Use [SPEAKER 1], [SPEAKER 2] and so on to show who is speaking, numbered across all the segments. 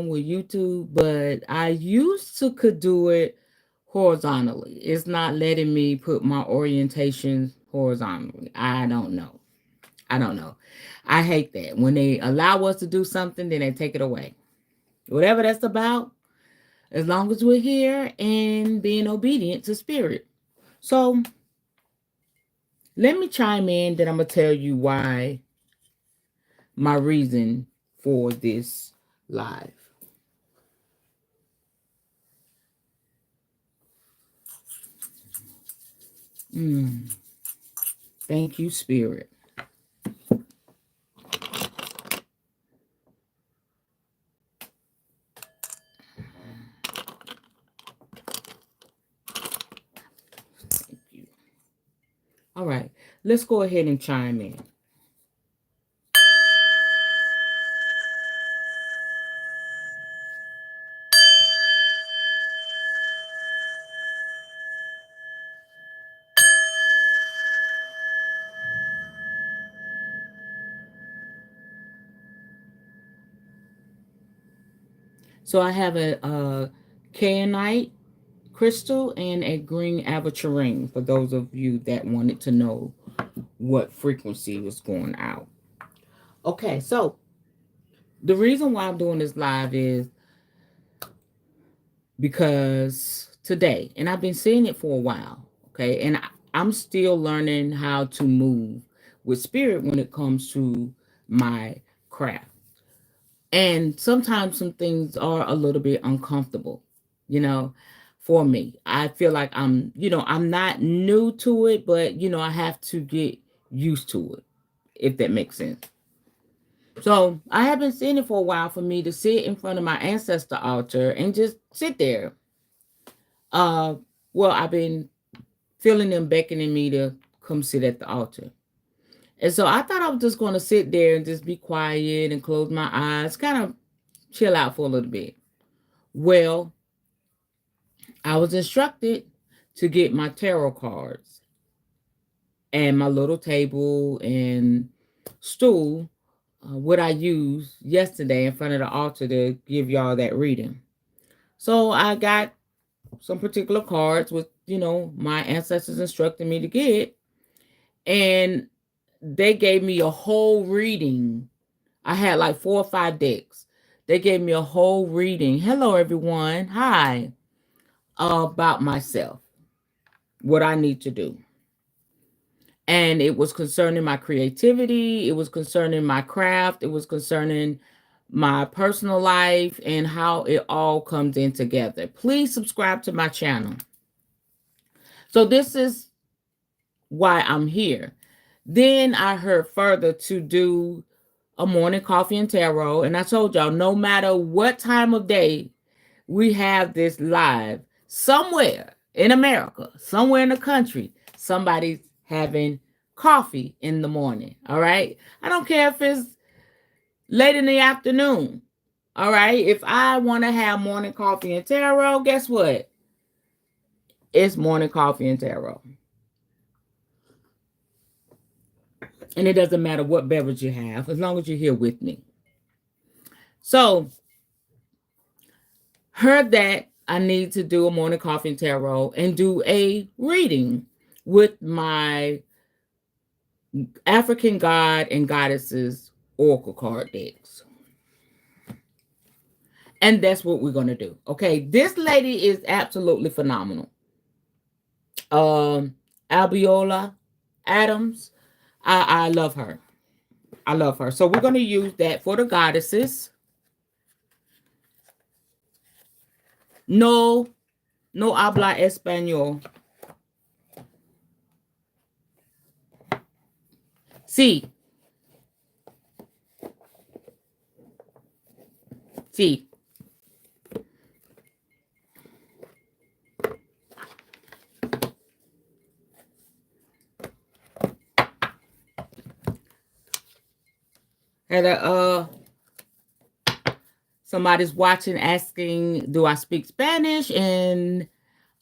[SPEAKER 1] problem with YouTube, but I used to could do it horizontally. It's not letting me put my orientation horizontally. I don't know. I don't know. I hate that. When they allow us to do something, then they take it away. Whatever that's about, as long as we're here and being obedient to spirit. So let me chime in, then I'm going to tell you why my reason for this live. Thank you, Spirit. Thank you. All right, let's go ahead and chime in. So I have a kayanite crystal and a green aventurine for those of you that wanted to know what frequency was going out. Okay, so the reason why I'm doing this live is because today, and I've been seeing it for a while, okay, and I'm still learning how to move with spirit when it comes to my craft. And sometimes some things are a little bit uncomfortable, you know, for me. I feel like I'm not new to it, but, I have to get used to it, if that makes sense. So I have been seeing it for a while for me to sit in front of my ancestor altar and just sit there. Uh, well, I've been feeling them beckoning me to come sit at the altar. And so I thought I was just going to sit there and just be quiet and close my eyes, kind of chill out for a little bit. Well, I was instructed to get my tarot cards and my little table and stool, what I used yesterday in front of the altar to give y'all that reading. So I got some particular cards with, my ancestors instructed me to get, and they gave me a whole reading. I had like 4 or 5 decks. They gave me a whole reading. Hello, everyone. Hi. About myself, what I need to do. And it was concerning my creativity. It was concerning my craft. It was concerning my personal life and how it all comes in together. Please subscribe to my channel. So this is why I'm here. Then I heard further to do a morning coffee and tarot. And I told y'all, no matter what time of day we have this live, somewhere in America, somewhere in the country, somebody's having coffee in the morning. All right. I don't care if it's late in the afternoon. All right. If I want to have morning coffee and tarot, guess what? It's morning coffee and tarot. And it doesn't matter what beverage you have, as long as you're here with me. So, heard that I need to do a morning coffee and tarot and do a reading with my African God and Goddesses Oracle card decks. And that's what we're going to do. Okay. This lady is absolutely phenomenal. Abiola Adams. I love her. I love her. So we're going to use that for the goddesses. No habla español. Sí. Sí. Had somebody's watching asking, do I speak Spanish? And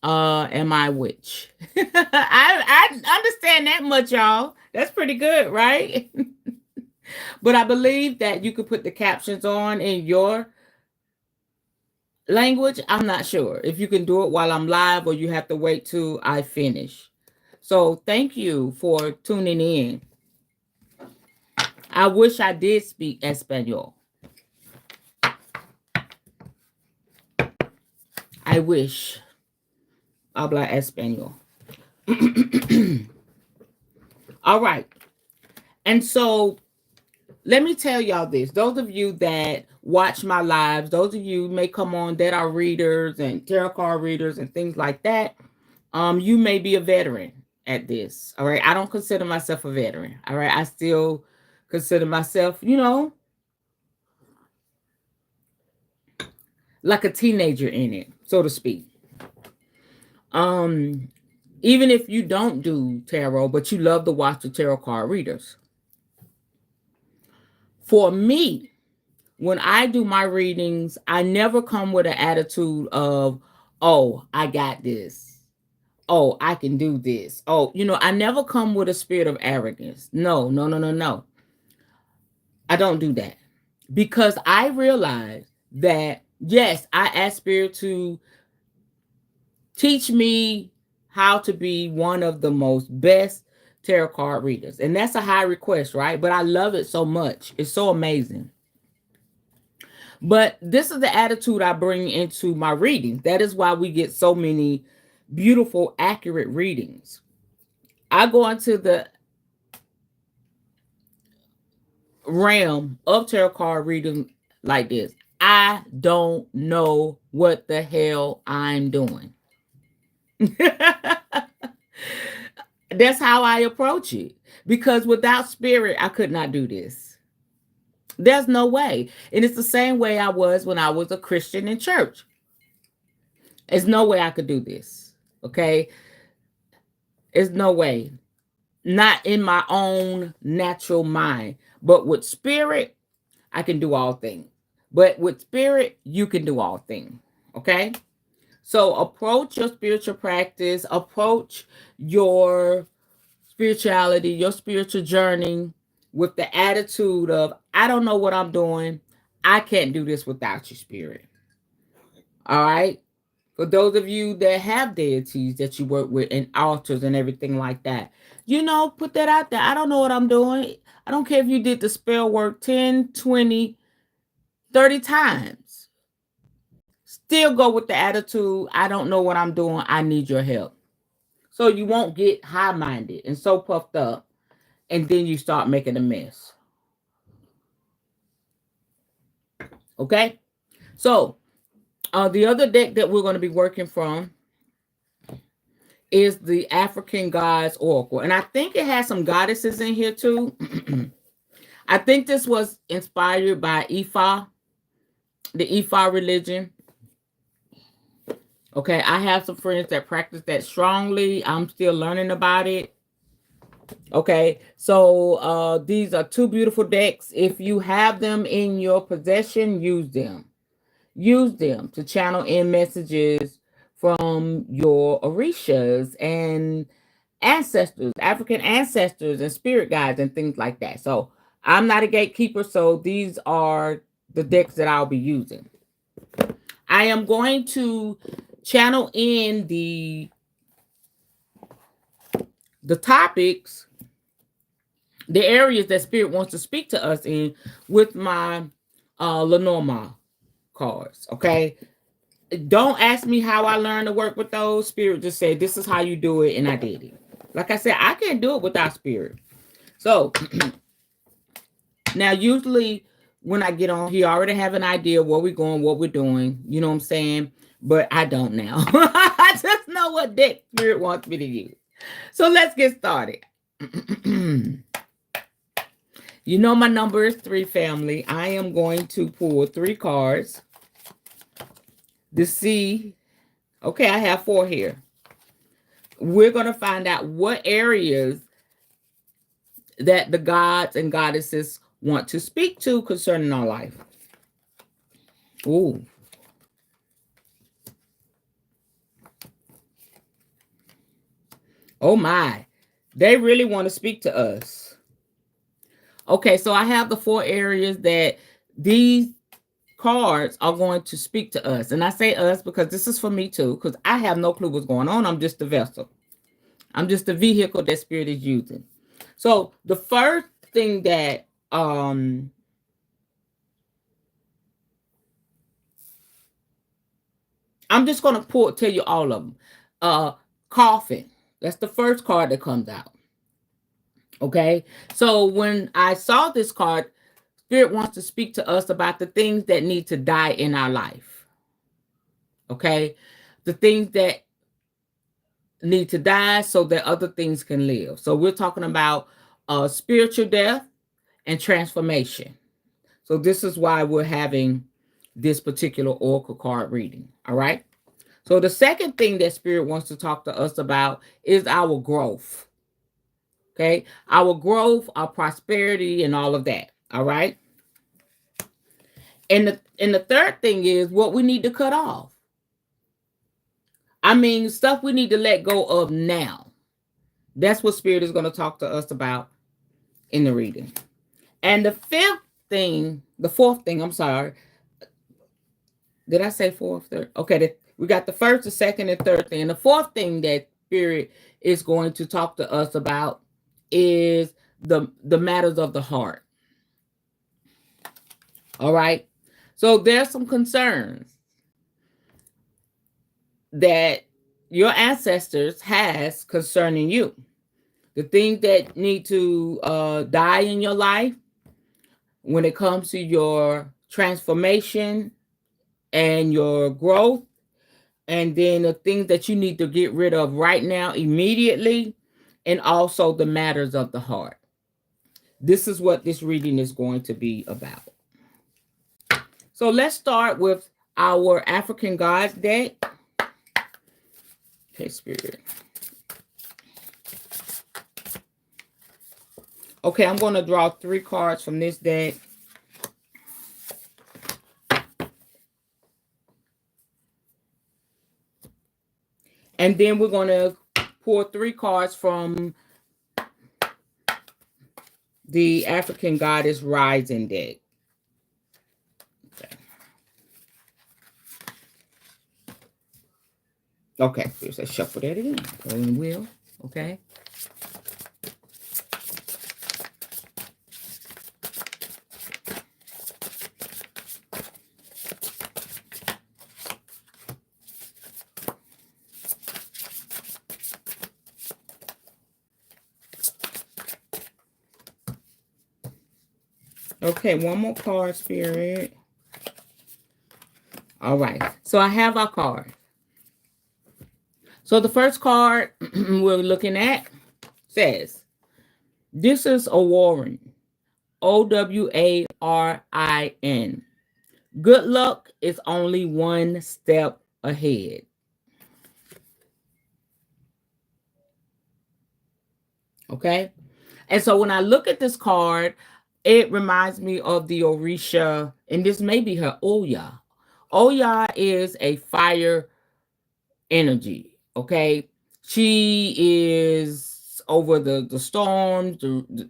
[SPEAKER 1] am I a witch? I understand that much, y'all. That's pretty good, right? But I believe that you could put the captions on in your language, I'm not sure if you can do it while I'm live or you have to wait till I finish. So thank you for tuning in. I wish I did speak Espanol. I wish. Habla Espanol. All right. And so let me tell y'all this. Those of you that watch my lives, those of you may come on that are readers and tarot card readers and things like that, you may be a veteran at this. All right. I don't consider myself a veteran. All right. I still consider myself, like a teenager in it, so to speak. Even if you don't do tarot, but you love to watch the tarot card readers. For me, when I do my readings, I never come with an attitude of, oh, I got this. Oh, I can do this. Oh, I never come with a spirit of arrogance. No, no, no, no, no. I don't do that because I realize that, yes, I ask spirit to teach me how to be one of the most best tarot card readers. And that's a high request, right? But I love it so much. It's so amazing. But this is the attitude I bring into my readings. That is why we get so many beautiful, accurate readings. I go into the realm of tarot card reading like this. I don't know what the hell I'm doing. That's how I approach it. Because without spirit, I could not do this. There's no way. And it's the same way I was when I was a Christian in church. There's no way I could do this. Okay? There's no way. Not in my own natural mind. But with spirit, I can do all things. But with spirit, you can do all things. Okay? So approach your spiritual practice. Approach your spirituality, your spiritual journey with the attitude of, I don't know what I'm doing. I can't do this without your spirit. All right. For those of you that have deities that you work with and altars and everything like that, put that out there. I don't know what I'm doing. I don't care if you did the spell work 10, 20, 30 times. Still go with the attitude, I don't know what I'm doing. I need your help. So you won't get high-minded and so puffed up, and then you start making a mess. Okay? So the other deck that we're going to be working from is the African Gods Oracle. And I think it has some goddesses in here too. I think this was inspired by Ifa, the Ifa religion. Okay, I have some friends that practice that strongly. I'm still learning about it. Okay, so these are two beautiful decks. If you have them in your possession, use them. Use them to channel in messages from your Orishas and ancestors, African ancestors and spirit guides and things like that. So I'm not a gatekeeper, so these are the decks that I'll be using. I am going to channel in the topics, the areas that spirit wants to speak to us in with my Lenormand cards. Okay, don't ask me how I learned to work with those. Spirit just said this is how you do it, and I did it. Like I said, I can't do it without spirit. So now usually when I get on, he already have an idea where we're going, what we're doing. You know what I'm saying? But I don't now. I just know what deck spirit wants me to use. So let's get started. You know my number is 3, family. I am going to pull 3 cards to see. Okay, I have 4 here. We're going to find out what areas that the gods and goddesses want to speak to concerning our life. Ooh. Oh my. They really want to speak to us. Okay, so I have the 4 areas that these cards are going to speak to us. And I say us because this is for me too, because I have no clue what's going on. I'm just the vessel. I'm just the vehicle that Spirit is using. So the first thing that I'm just going to tell you all of them. Coffin. That's the first card that comes out. Okay. So when I saw this card, Spirit wants to speak to us about the things that need to die in our life. Okay. The things that need to die so that other things can live. So we're talking about spiritual death and transformation. So this is why we're having this particular oracle card reading. All right. So the second thing that Spirit wants to talk to us about is our growth. Okay. Our growth, our prosperity, and all of that. All right. And the third thing is what we need to cut off. I mean, stuff we need to let go of now. That's what Spirit is going to talk to us about in the reading. And the fourth thing, I'm sorry. Did I say fourth, third? Okay, we got the first, the second, and third thing. And the fourth thing that Spirit is going to talk to us about is the matters of the heart. All right. So there's some concerns that your ancestors has concerning you. The things that need to die in your life when it comes to your transformation and your growth, and then the things that you need to get rid of right now, immediately, and also the matters of the heart. This is what this reading is going to be about. So let's start with our African Gods deck. Okay, Spirit. Okay, I'm going to draw 3 cards from this deck. And then we're going to pull 3 cards from the African Goddess Rising deck. Okay, let's shuffle that again. Rolling wheel. Okay. Okay, one more card, Spirit. All right. So I have our card. So the first card we're looking at says, this is a Warren. Owarin. Good luck is only one step ahead. Okay. And so when I look at this card, it reminds me of the Orisha, and this may be her Oya. Oya is a fire energy. Okay. She is over the storms, the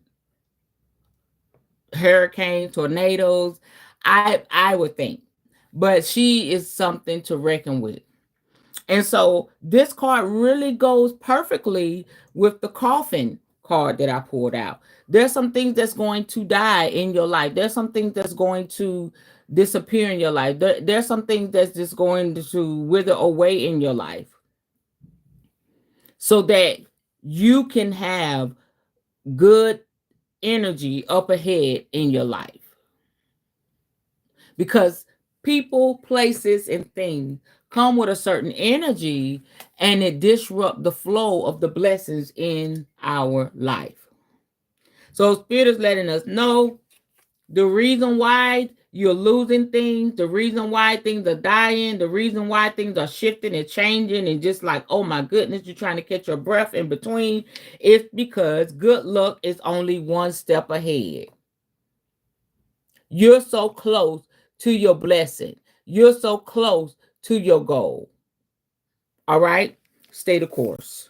[SPEAKER 1] hurricanes, tornadoes, I would think. But she is something to reckon with. And so this card really goes perfectly with the coffin card that I pulled out. There's some things that's going to die in your life. There's some things that's going to disappear in your life. There's some things that's just going to wither away in your life, so that you can have good energy up ahead in your life. Because people, places, and things come with a certain energy, and it disrupts the flow of the blessings in our life. So Spirit is letting us know the reason why you're losing things, the reason why things are dying, the reason why things are shifting and changing, and just like, oh my goodness, you're trying to catch your breath in between, is because good luck is only one step ahead. You're so close to your blessing. You're so close to your goal. All right? Stay the course.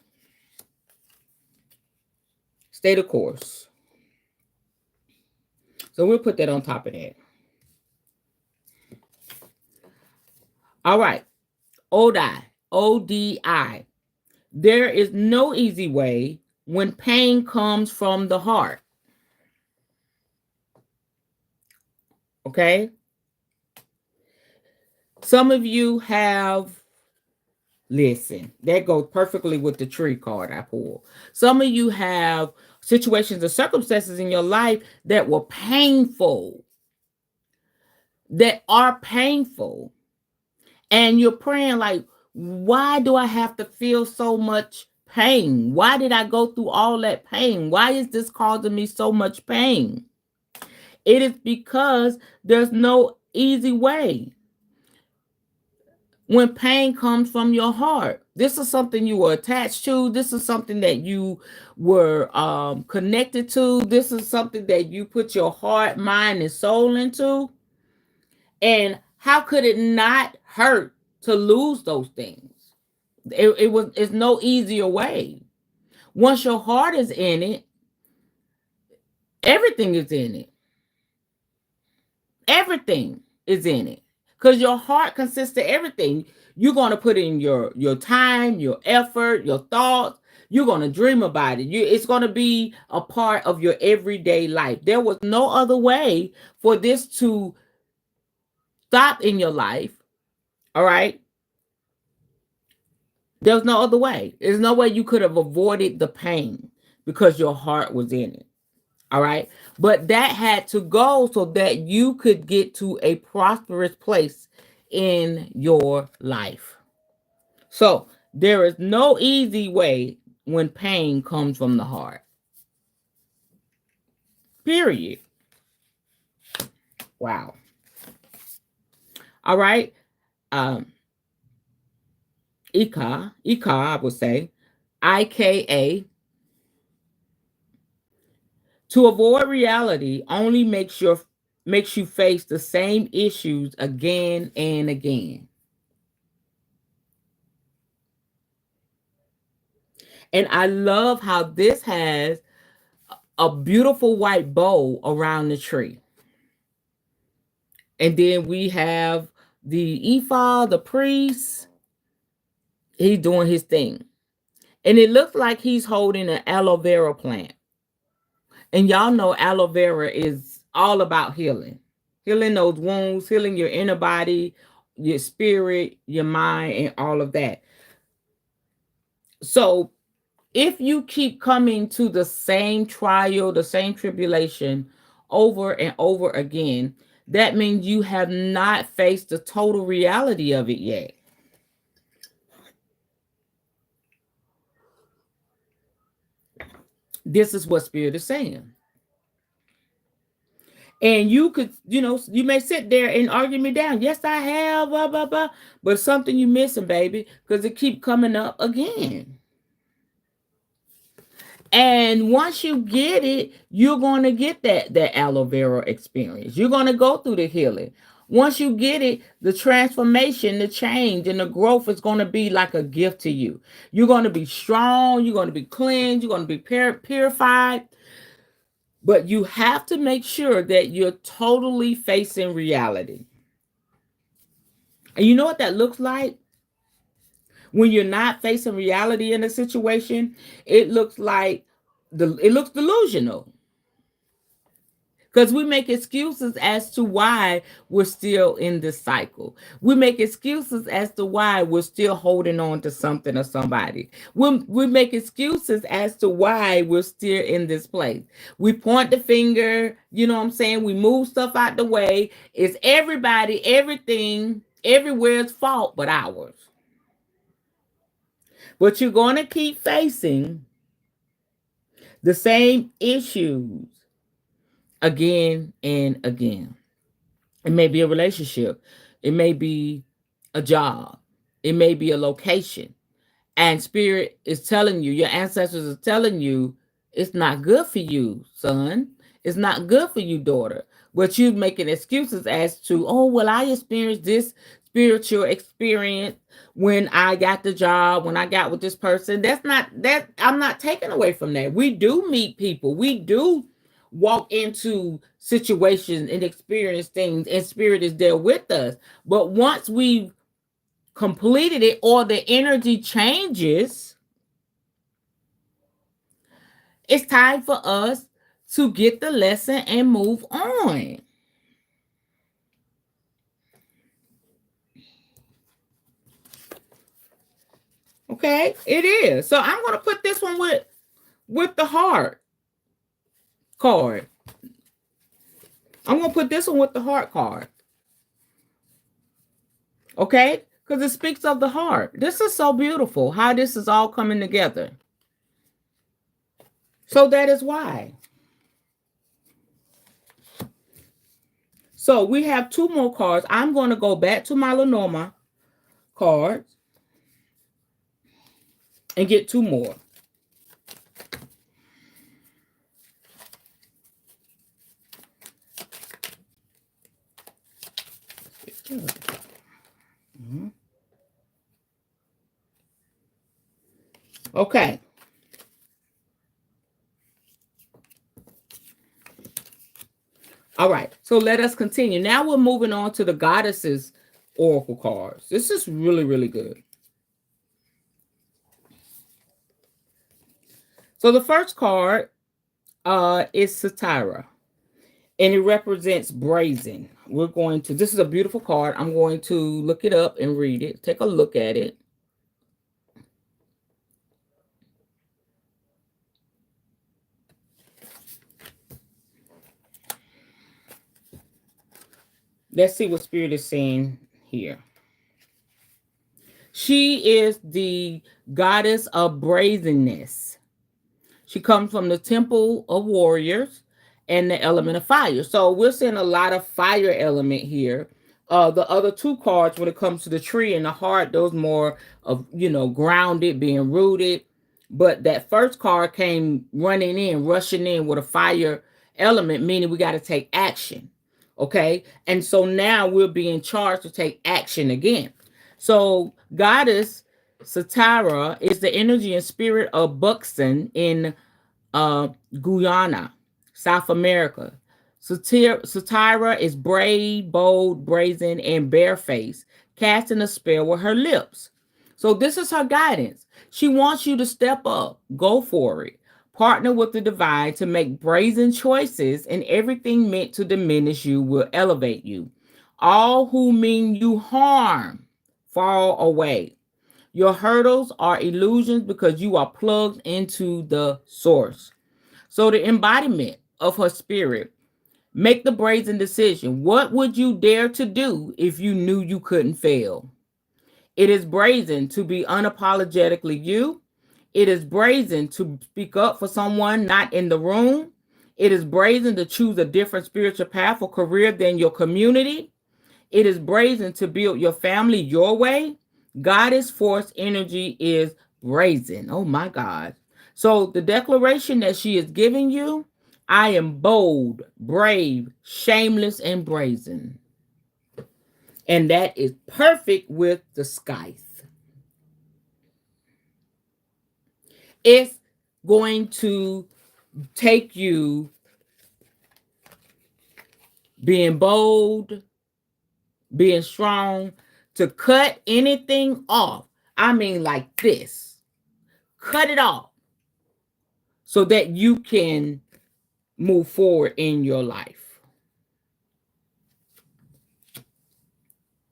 [SPEAKER 1] Stay the course. So we'll put that on top of that. All right. ODI. ODI. There is no easy way when pain comes from the heart. Okay. Some of you have, listen, that goes perfectly with the tree card I pulled. Some of you have situations or circumstances in your life that were painful, that are painful. And you're praying like, why do I have to feel so much pain? Why did I go through all that pain? Why is this causing me so much pain? It is because there's no easy way when pain comes from your heart. This is something you were attached to. This is something that you were connected to. This is something that you put your heart, mind, and soul into. And how could it not hurt to lose those things? It's no easier way. Once your heart is in it, everything is in it. Everything is in it. Because your heart consists of everything. You're going to put in your time, your effort, your thoughts. You're going to dream about it. It's going to be a part of your everyday life. There was no other way for this to stop in your life. All right. There's no other way. There's no way you could have avoided the pain because your heart was in it. All right. But that had to go so that you could get to a prosperous place in your life. So there is no easy way when pain comes from the heart. Period. Wow. All right. Ika, I would say, IKA. To avoid reality only makes you face the same issues again and again. And I love how this has a beautiful white bow around the tree. And then we have the Ifa, the priest. He's doing his thing. And it looks like he's holding an aloe vera plant. And y'all know aloe vera is all about healing. Healing those wounds, healing your inner body, your spirit, your mind, and all of that. So if you keep coming to the same trial, the same tribulation over and over again, that means you have not faced the total reality of it yet. This is what Spirit is saying. And you could, you may sit there and argue me down. Yes, I have, blah, blah, blah. But something you missing, baby, because it keep coming up again. And once you get it, you're going to get that aloe vera experience. You're going to go through the healing. Once you get it, the transformation, the change, and the growth is going to be like a gift to you. You're going to be strong. You're going to be cleansed. You're going to be purified. But you have to make sure that you're totally facing reality. And you know what that looks like? When you're not facing reality in a situation, it looks like it looks delusional. Because we make excuses as to why we're still in this cycle. We make excuses as to why we're still holding on to something or somebody. We make excuses as to why we're still in this place. We point the finger, you know what I'm saying? We move stuff out the way. It's everybody, everything, everywhere's fault but ours. But you're going to keep facing the same issues again and again. It may be a relationship. It may be a job. It may be a location. And Spirit is telling you, your ancestors are telling you, it's not good for you, son. It's not good for you, daughter. But you're making excuses as to, oh, well, I experienced this spiritual experience when I got the job, when I got with this person. That's not that. I'm not taking away from that. We do meet people. We do walk into situations and experience things, and Spirit is there with us. But once we've completed it or the energy changes, it's time for us to get the lesson and move on. Okay, it is. So I'm going to put this one with the heart card. I'm going to put this one with the heart card. Okay? Because it speaks of the heart. This is so beautiful how this is all coming together. So that is why. So we have 2 more cards. I'm going to go back to my Lenormand cards and get 2 more. Okay. All right. So let us continue. Now we're moving on to the Goddesses Oracle cards. This is really, really good. So the first card is Satira, and it represents brazen. We're going to, this is a beautiful card. I'm going to look it up and read it. Take a look at it. Let's see what Spirit is saying here. She is the goddess of brazenness. She comes from the Temple of Warriors and the element of fire. So we're seeing a lot of fire element here. The other 2 cards, when it comes to the tree and the heart, those more of, grounded, being rooted. But that first card came rushing in with a fire element, meaning we got to take action. Okay. And so now we're being charged to take action again. So Goddess Satira is the energy and spirit of Buxton in Guyana, South America. Satira is brave, bold, brazen, and barefaced, casting a spell with her lips. So this is her guidance. She wants you to step up, go for it. Partner with the divine to make brazen choices, and everything meant to diminish you will elevate you. All who mean you harm fall away. Your hurdles are illusions because you are plugged into the source. So the embodiment of her spirit, make the brazen decision. What would you dare to do if you knew you couldn't fail? It is brazen to be unapologetically you. It is brazen to speak up for someone not in the room. It is brazen to choose a different spiritual path or career than your community. It is brazen to build your family your way. Goddess force energy is brazen. Oh my God. So the declaration that she is giving you, I am bold, brave, shameless, and brazen. And that is perfect with the scythe. It's going to take you being bold, being strong, to cut anything off. I mean, like this. Cut it off so that you can move forward in your life.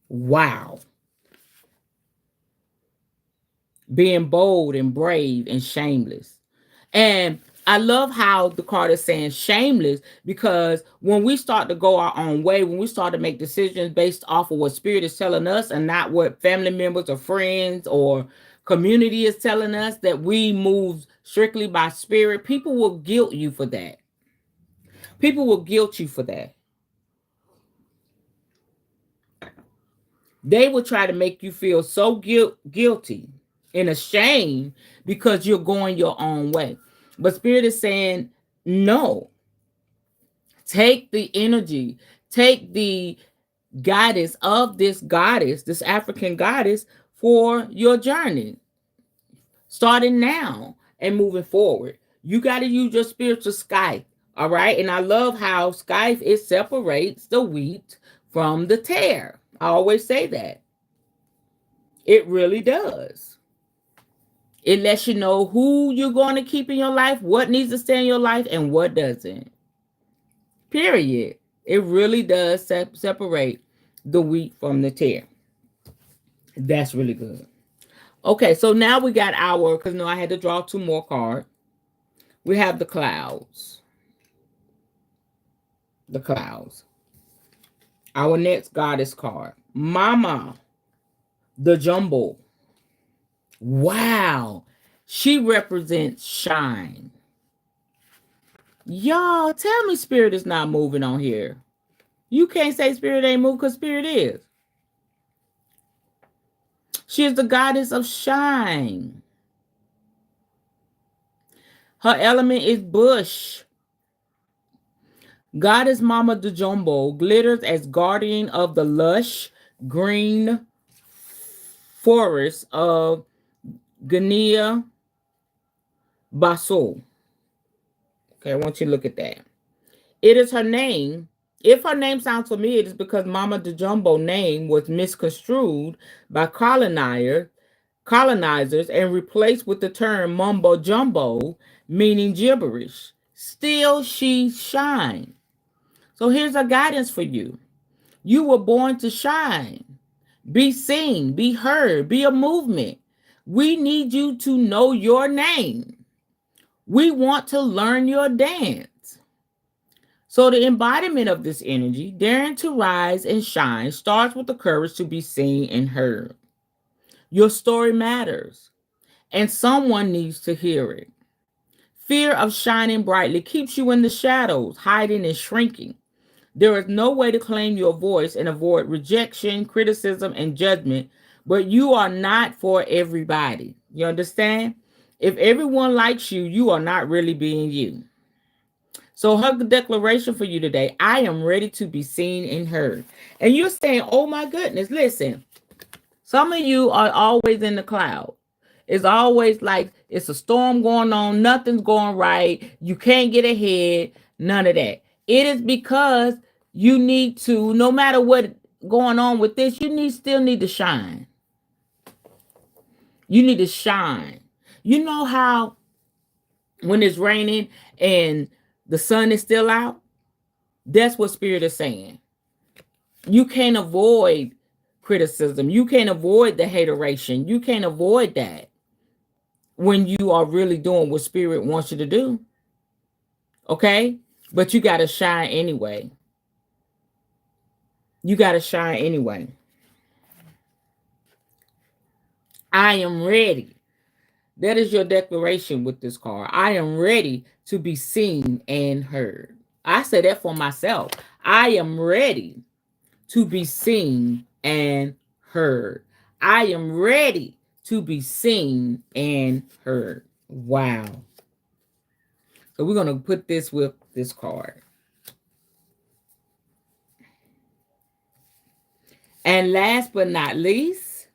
[SPEAKER 1] Wow. Being bold and brave and shameless. And I love how the card is saying shameless, because when we start to go our own way, when we start to make decisions based off of what spirit is telling us and not what family members or friends or community is telling us, that we move strictly by spirit, people will guilt you for that. People will guilt you for that. They will try to make you feel so guilty and ashamed because you're going your own way. But Spirit is saying, no. Take the energy, take the guidance of this goddess, this African goddess, for your journey. Starting now and moving forward. You got to use your spiritual scythe. All right. And I love how scythe, it separates the wheat from the tare. I always say that. It really does. It lets you know who you're going to keep in your life, what needs to stay in your life, and what doesn't. Period. It really does separate the wheat from the tare. That's really good. Okay, so now we got our, because no, I had to draw two more cards. We have the clouds. The clouds. Our next goddess card, Mama the Jumbo. Wow. She represents shine. Y'all, tell me spirit is not moving on here. You can't say spirit ain't moving because spirit is. She is the goddess of shine. Her element is bush. Goddess Mama Djombo glitters as guardian of the lush green forest of Guinea Bissau. Okay, I want you to look at that. It is her name. If her name sounds familiar, it is because Mama Djombo's name was misconstrued by colonizers and replaced with the term mumbo jumbo, meaning gibberish. Still, she shines. So here's a guidance for you. You were born to shine. Be seen, be heard, be a movement. We need you to know your name. We want to learn your dance. So the embodiment of this energy, daring to rise and shine, starts with the courage to be seen and heard. Your story matters, and someone needs to hear it. Fear of shining brightly keeps you in the shadows, hiding and shrinking. There is no way to claim your voice and avoid rejection, criticism, and judgment, but you are not for everybody. You understand? If everyone likes you, you are not really being you. So her declaration for you today, I am ready to be seen and heard. And you're saying, oh my goodness, listen, some of you are always in the cloud. It's always like it's a storm going on, nothing's going right, you can't get ahead, none of that. It is because you need to, no matter what going on with this, you still need to shine. You need to shine. You know how when it's raining and the sun is still out? That's what spirit is saying. You can't avoid criticism. You can't avoid the hateration. You can't avoid that when you are really doing what spirit wants you to do. Okay? But you got to shine anyway. You got to shine anyway. I am ready. That is your declaration with this card. I am ready to be seen and heard. I say that for myself. I am ready to be seen and heard. I am ready to be seen and heard. Wow. So we're going to put this with this card. And last but not least,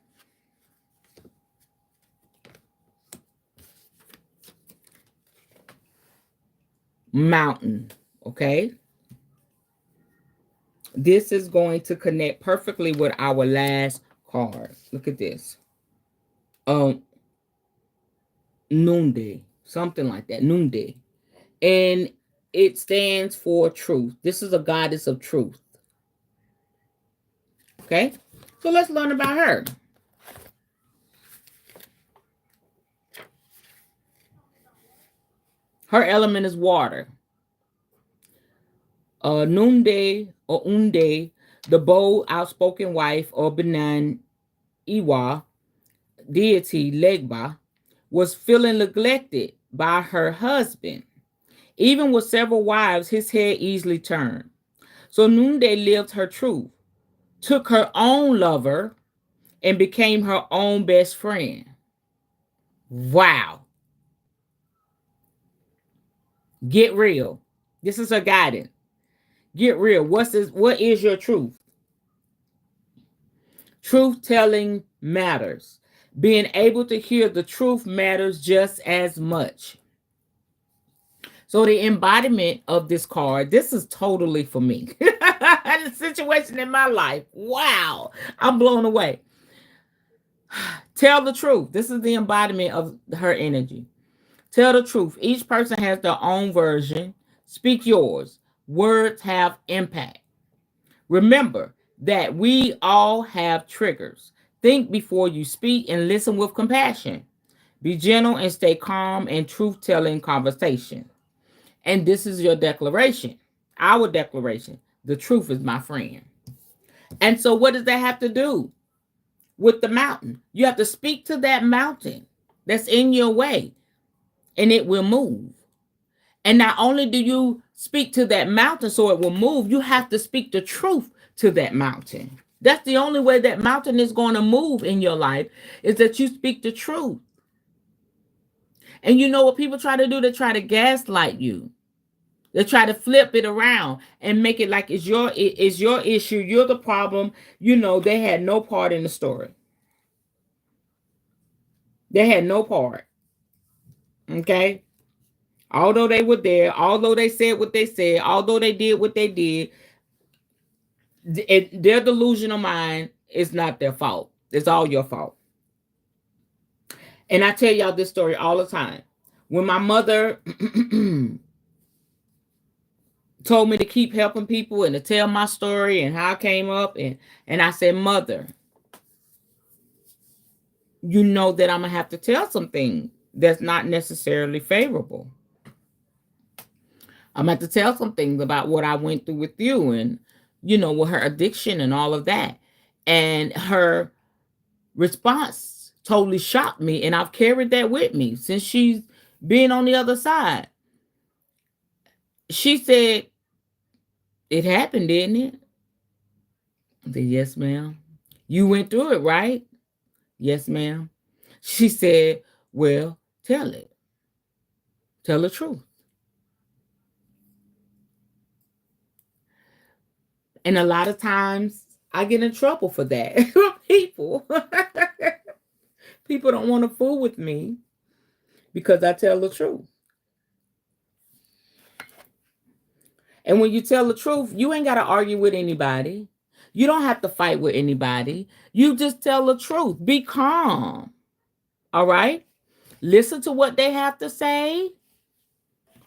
[SPEAKER 1] mountain. Okay. This is going to connect perfectly with our last card. Look at this. Noonday, something like that. Noonday. And it stands for truth. This is a goddess of truth. Okay. So let's learn about her. Her element is water. Noonday or Unde, the bold, outspoken wife of Benin Iwa deity Legba, was feeling neglected by her husband. Even with several wives, his head easily turned. So Noonday lived her truth, took her own lover, and became her own best friend. Wow. Get real. This is her guidance. Get real. What is your truth? Truth telling matters. Being able to hear the truth matters just as much. So the embodiment of this card, this is totally for me. The situation in my life. Wow. I'm blown away. Tell the truth. This is the embodiment of her energy. Tell the truth. Each person has their own version. Speak yours. Words have impact. Remember that we all have triggers. Think before you speak and listen with compassion. Be gentle and stay calm in truth telling conversation. And this is your declaration, our declaration. The truth is my friend. And so, what does that have to do with the mountain? You have to speak to that mountain that's in your way, and it will move. And not only do you speak to that mountain so it will move, you have to speak the truth to that mountain. That's the only way that mountain is going to move in your life, is that you speak the truth. And you know what people try to do? They try to gaslight you. They try to flip it around and make it like it's your issue, you're the problem. You know, they had no part in the story. They had no part. Okay? Although they were there, although they said what they said, although they did what they did, their delusional mind is not their fault. It's all your fault. And I tell y'all this story all the time. When my mother told me to keep helping people and to tell my story and how I came up, and I said, Mother, you know that I'm going to have to tell something that's not necessarily favorable. I'm going to have to tell some things about what I went through with you and, you know, with her addiction and all of that. And her response totally shocked me. And I've carried that with me since she's been on the other side. She said, it happened, didn't it? I said, yes, ma'am. You went through it, right? Yes, ma'am. She said, well, tell it. Tell the truth. And a lot of times I get in trouble for that. People don't want to fool with me because I tell the truth. And when you tell the truth, you ain't got to argue with anybody. You don't have to fight with anybody. You just tell the truth. Be calm. All right? Listen to what they have to say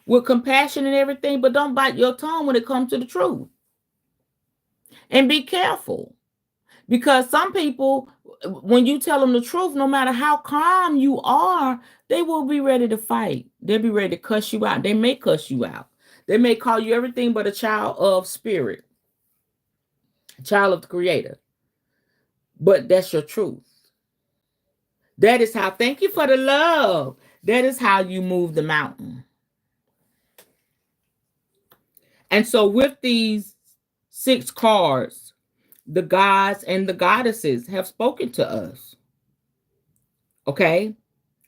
[SPEAKER 1] with compassion and everything, but don't bite your tongue when it comes to the truth. And be careful. Because some people, when you tell them the truth, no matter how calm you are, they will be ready to fight. They'll be ready to cuss you out. They may cuss you out. They may call you everything but a child of spirit, a child of the Creator. But that's your truth. That is how, thank you for the love. That is how you move the mountain. And so with these 6 cards, the gods and the goddesses have spoken to us. Okay?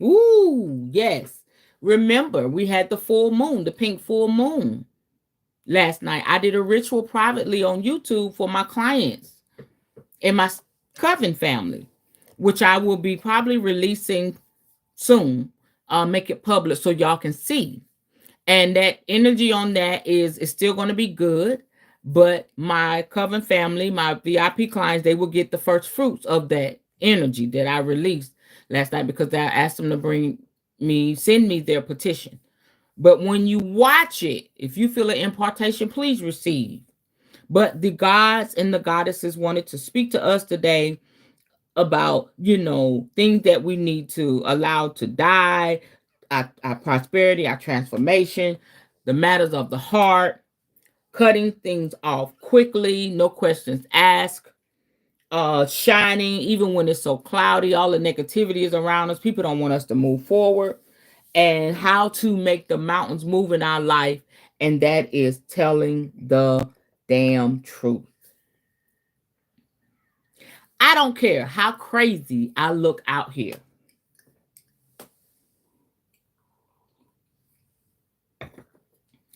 [SPEAKER 1] Ooh, yes. Remember, we had the full moon, the pink full moon last night. I did a ritual privately on YouTube for my clients and my coven family, which I will be probably releasing soon. Make it public so y'all can see. And that energy on that is still going to be good. But my coven family, my VIP clients, they will get the first fruits of that energy that I released last night because I asked them to send me their petition. But when you watch it, if you feel an impartation, please receive. But the gods and the goddesses wanted to speak to us today about, you know, things that we need to allow to die, our prosperity, our transformation, the matters of the heart, cutting things off quickly, no questions asked, shining, even when it's so cloudy, all the negativity is around us. People don't want us to move forward, and how to make the mountains move in our life. And that is telling the damn truth. I don't care how crazy I look out here.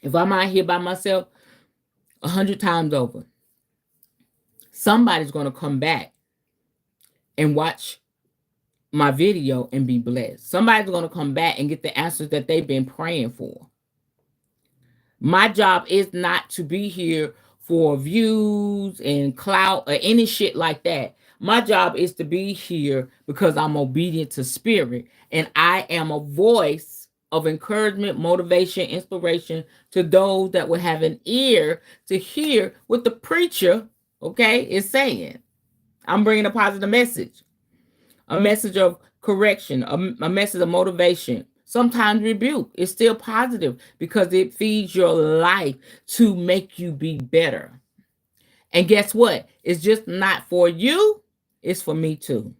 [SPEAKER 1] If I'm out here by myself 100 times over, somebody's going to come back and watch my video and be blessed. Somebody's going to come back and get the answers that they've been praying for. My job is not to be here for views and clout or any shit like that. My job is to be here because I'm obedient to spirit, and I am a voice of encouragement, motivation, inspiration to those that will have an ear to hear what the preacher, okay, is saying. I'm bringing a positive message, a message of correction, a message of motivation. Sometimes rebuke is still positive because it feeds your life to make you be better. And guess what? It's just not for you, it's for me too.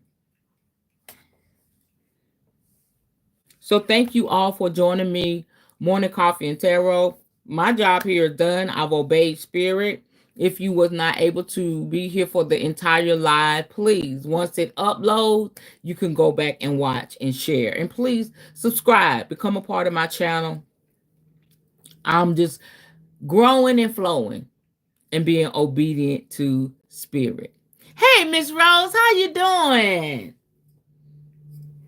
[SPEAKER 1] So thank you all for joining me, Morning Coffee and Tarot. My job here is done. I've obeyed spirit. If you was not able to be here for the entire live, please, once it uploads, you can go back and watch and share. And please subscribe, become a part of my channel. I'm just growing and flowing and being obedient to spirit. Hey, Miss Rose, how you doing?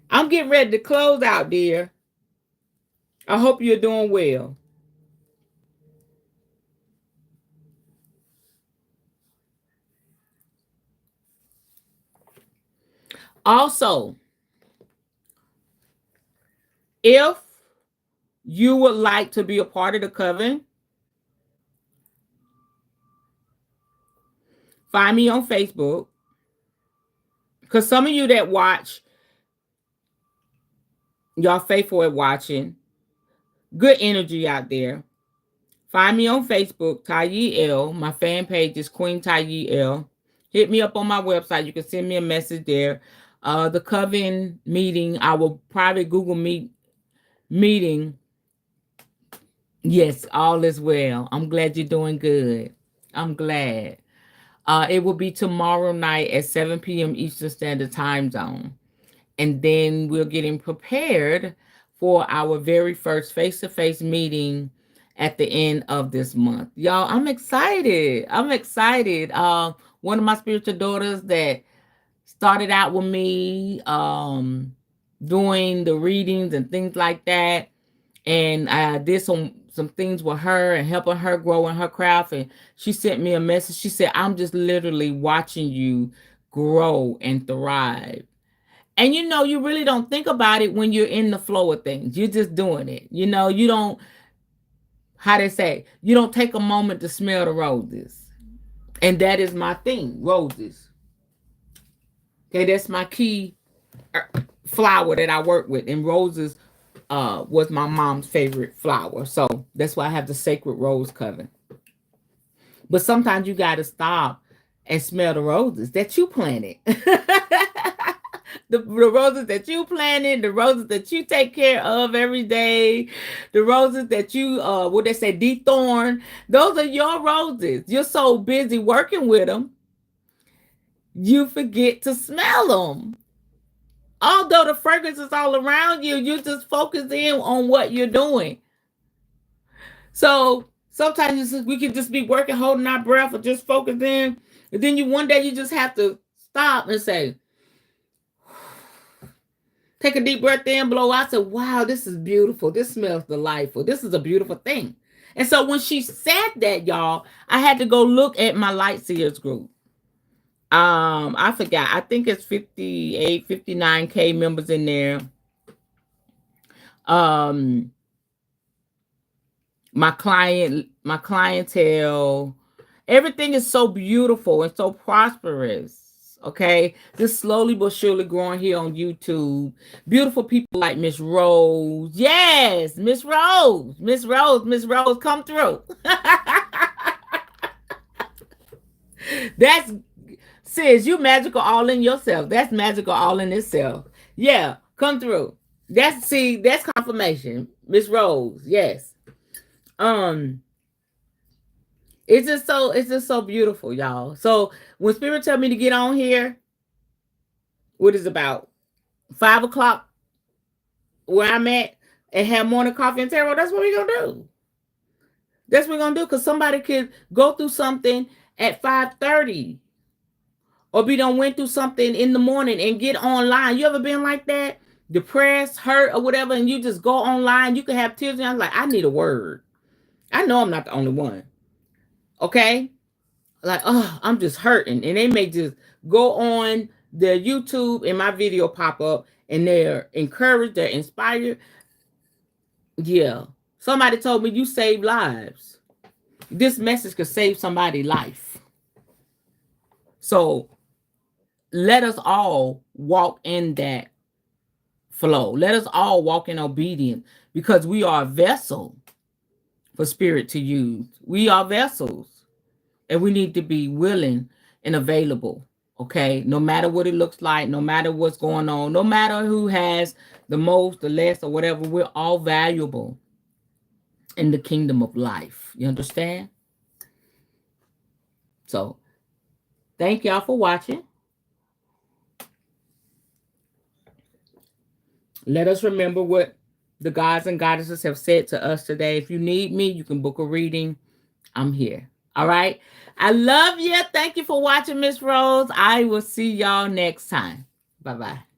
[SPEAKER 1] I'm getting ready to close out, dear. I hope you're doing well. Also, if you would like to be a part of the coven, find me on Facebook. Because some of you that watch, y'all faithful at watching. Good energy out there. Find me on Facebook, Tayee L. My fan page is Queen Tayee L. Hit me up on my website. You can send me a message there. The coven meeting, our private Google meeting. Yes, all is well. I'm glad you're doing good. I'm glad. It will be tomorrow night at 7 p.m. Eastern Standard Time Zone. And then we're getting prepared for our very first face-to-face meeting at the end of this month. Y'all, I'm excited. I'm excited. One of my spiritual daughters that started out with me doing the readings and things like that. And I did some things with her and helping her grow in her craft. And she sent me a message. She said, I'm just literally watching you grow and thrive. And you really don't think about it when you're in the flow of things. You're just doing it. You don't, how they say, you don't take a moment to smell the roses. And that is my thing, roses. Okay, that's my key flower that I work with. And roses was my mom's favorite flower. So that's why I have the sacred rose coven. But sometimes you got to stop and smell the roses that you planted. The roses that you planted, the roses that you take care of every day, the roses that you, what they say, dethorn. Those are your roses. You're so busy working with them, you forget to smell them. Although the fragrance is all around you, you just focus in on what you're doing. So sometimes we can just be working, holding our breath, or just focus in. And then one day you just have to stop and say, take a deep breath in, blow out, say, wow, this is beautiful. This smells delightful. This is a beautiful thing. And so when she said that, y'all, I had to go look at my Light Seers group. I forgot. I think it's 58, 59K members in there. My clientele, everything is so beautiful and so prosperous. Okay, this slowly but surely growing here on YouTube. Beautiful people like Miss Rose. Yes, Miss Rose, come through. That's, sis, you magical all in yourself. That's magical all in itself. Yeah, come through. That's confirmation. Miss Rose, yes. It's just so beautiful, y'all. So when Spirit tell me to get on here, what is about 5 o'clock where I'm at and have morning coffee and tarot, that's what we're gonna do. That's what we're gonna do, because somebody could go through something at 5:30 or be done went through something in the morning and get online. You ever been like that? Depressed, hurt, or whatever, and you just go online, you can have tears and I'm like, I need a word. I know I'm not the only one. Okay? like, oh, I'm just hurting. And they may just go on their YouTube and my video pop up and they're encouraged, they're inspired. Yeah. Somebody told me you save lives. This message could save somebody's life. So let us all walk in that flow. Let us all walk in obedience because we are a vessel for spirit to use. We are vessels and we need to be willing and available. Okay. No matter what it looks like, no matter what's going on, no matter who has the most, the less, or whatever, we're all valuable in the kingdom of life. You understand? So thank y'all for watching. Let us remember what the gods and goddesses have said to us today. If you need me, you can book a reading. I'm here. All right. I love you. Thank you for watching, Miss Rose. I will see y'all next time. Bye-bye.